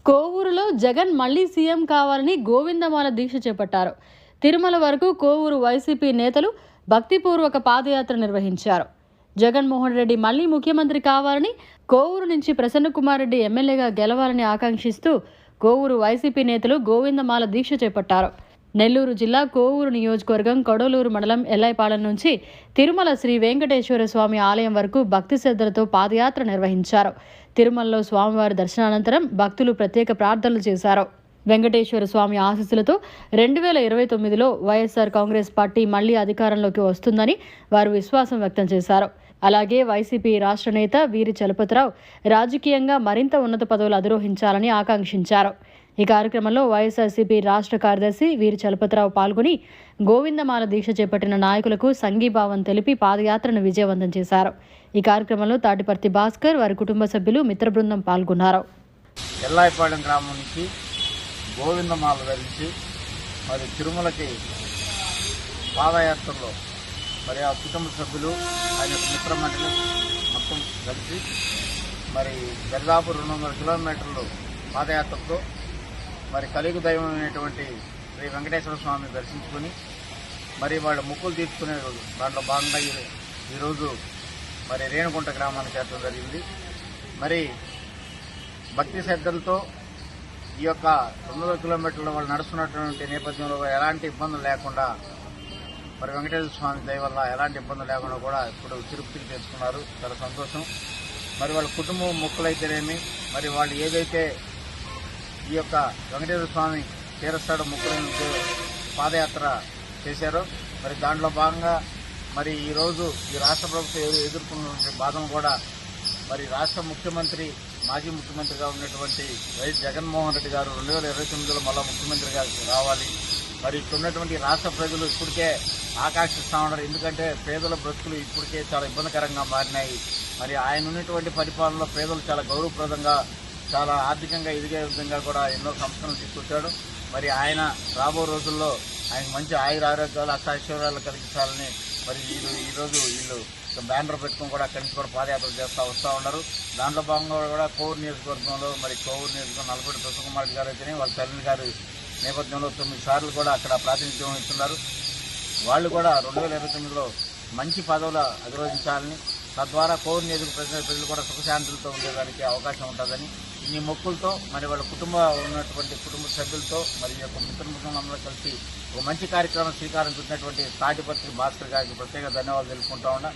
కోవూరులో జగన్ మళ్లీ సీఎం కావాలని గోవిందమాల దీక్ష చేపట్టారు. తిరుమల వరకు కోవూరు వైసీపీ నేతలు భక్తిపూర్వక పాదయాత్ర నిర్వహించారు. జగన్మోహన్ రెడ్డి మళ్లీ ముఖ్యమంత్రి కావాలని, కోవూరు నుంచి ప్రసన్నకుమార్ రెడ్డి ఎమ్మెల్యేగా గెలవాలని ఆకాంక్షిస్తూ కోవూరు వైసీపీ నేతలు గోవిందమాల దీక్ష చేపట్టారు. నెల్లూరు జిల్లా కోవూరు నియోజకవర్గం కొడలూరు మండలం ఎల్లైపాలెం నుంచి తిరుమల శ్రీ వెంకటేశ్వర స్వామి ఆలయం వరకు భక్తి శ్రద్ధలతో పాదయాత్ర నిర్వహించారు. తిరుమలలో స్వామివారి దర్శనానంతరం భక్తులు ప్రత్యేక ప్రార్థనలు చేశారు. వెంకటేశ్వర స్వామి ఆశీస్సులతో 2029లో వైఎస్ఆర్ కాంగ్రెస్ పార్టీ మళ్లీ అధికారంలోకి వస్తుందని వారు విశ్వాసం వ్యక్తం చేశారు. అలాగే వైసీపీ రాష్ట్ర నేత వీరి చలపతిరావు రాజకీయంగా మరింత ఉన్నత పదవులు అధిరోహించాలని ఆకాంక్షించారు. ఈ కార్యక్రమంలో వైఎస్ఆర్సీపీ రాష్ట్ర కార్యదర్శి వీరి చలపతిరావు పాల్గొని గోవిందమాల దీక్ష చేపట్టిన నాయకులకు సంఘీభావం తెలిపి పాదయాత్రను విజయవంతం చేశారు. ఈ కార్యక్రమంలో తాటిపర్తి భాస్కర్, వారి కుటుంబ సభ్యులు, మిత్ర బృందం పాల్గొన్నారు. ఎల్లాయిపాలెం గ్రామం నుంచి గోవిందమాల ధరించి మరి తిరుమలకి పాదయాత్రలో మరి ఆ కుటుంబ సభ్యులు, ఆయన మిత్ర మండలి మొత్తం కలిసి మరి దాదాపు 200 కిలోమీటర్లు పాదయాత్రతో మరి కలియుగ దైవం అయినటువంటి శ్రీ వెంకటేశ్వర స్వామిని దర్శించుకొని మరి వాళ్ళు మొక్కులు తీర్చుకునే రోజు. దాంట్లో భాగంగా ఈరోజు మరి రేణుగుంట గ్రామానికి చేరడం జరిగింది. మరి భక్తి శ్రద్ధలతో ఈ యొక్క 200 కిలోమీటర్లు వాళ్ళు నడుస్తున్నటువంటి నేపథ్యంలో ఎలాంటి ఇబ్బందులు లేకుండా మరి వెంకటేశ్వర స్వామి దయ వల్ల ఎలాంటి ఇబ్బందులు లేకుండా కూడా ఇప్పుడు తిరుపతికి తెచ్చుకున్నారు. చాలా సంతోషం. మరి వాళ్ళ కుటుంబం మొక్కులైతేనేమి, మరి వాళ్ళు ఏదైతే ఈ యొక్క వెంకటేశ్వర స్వామి తీరస్తాడు మొక్కులను పాదయాత్ర చేశారో మరి దాంట్లో భాగంగా మరి ఈరోజు ఈ రాష్ట్ర ప్రభుత్వం ఎదుర్కొన్నటువంటి బాధను కూడా మరి రాష్ట్ర ముఖ్యమంత్రి, మాజీ ముఖ్యమంత్రిగా ఉన్నటువంటి వైఎస్ జగన్మోహన్ రెడ్డి గారు 2029లో మళ్ళా ముఖ్యమంత్రిగా రావాలి. మరి ఇక్కడ ఉన్నటువంటి రాష్ట్ర ప్రజలు ఇప్పటికే ఆకాంక్షిస్తూ ఉన్నారు. ఎందుకంటే పేదల బ్రతుకులు ఇప్పటికే చాలా ఇబ్బందికరంగా మారినాయి. మరి ఆయన ఉన్నటువంటి పరిపాలనలో పేదలు చాలా గౌరవప్రదంగా, చాలా ఆర్థికంగా ఎదిగే విధంగా కూడా ఎన్నో సంస్కరణలు తీసుకొచ్చాడు. మరి ఆయన రాబో రోజుల్లో ఆయన మంచి ఆయుర ఆరోగ్యాలు, అష్టాైశ్వర్యాలు కలిగించాలని మరి ఈరోజు వీళ్ళు బ్యానర్ పెట్టుకుని కూడా అక్కడి నుంచి కూడా పాదయాత్ర వస్తూ ఉన్నారు. దాంట్లో భాగంగా కూడా కోవూరు నియోజకవర్గంలో మరి కోవూరు నియోజకవర్గం నల్గొండ ప్రసన్నకుమార్ రెడ్డి గారు అయితేనే వాళ్ళ తల్లి గారి నేపథ్యంలో 9 సార్లు కూడా అక్కడ ప్రాతినిధ్యం వహిస్తున్నారు. వాళ్ళు కూడా 2029లో మంచి పదవులు అధిరోహించాలని, తద్వారా కోవూరు నియోజకవర్గ ప్రజలు కూడా సుఖశాంతులతో ఉండేదానికి అవకాశం ఉంటుందని ఇన్ని మొక్కులతో మరి వాళ్ళ ఉన్నటువంటి కుటుంబ సభ్యులతో మరి ఈ యొక్క మిత్రబృందంలో కలిసి ఒక మంచి కార్యక్రమం శ్రీకారం చుట్టినటువంటి తాటిపర్తి భాస్కర్ గారికి ప్రత్యేక ధన్యవాదాలు తెలుపుకుంటా ఉన్నా.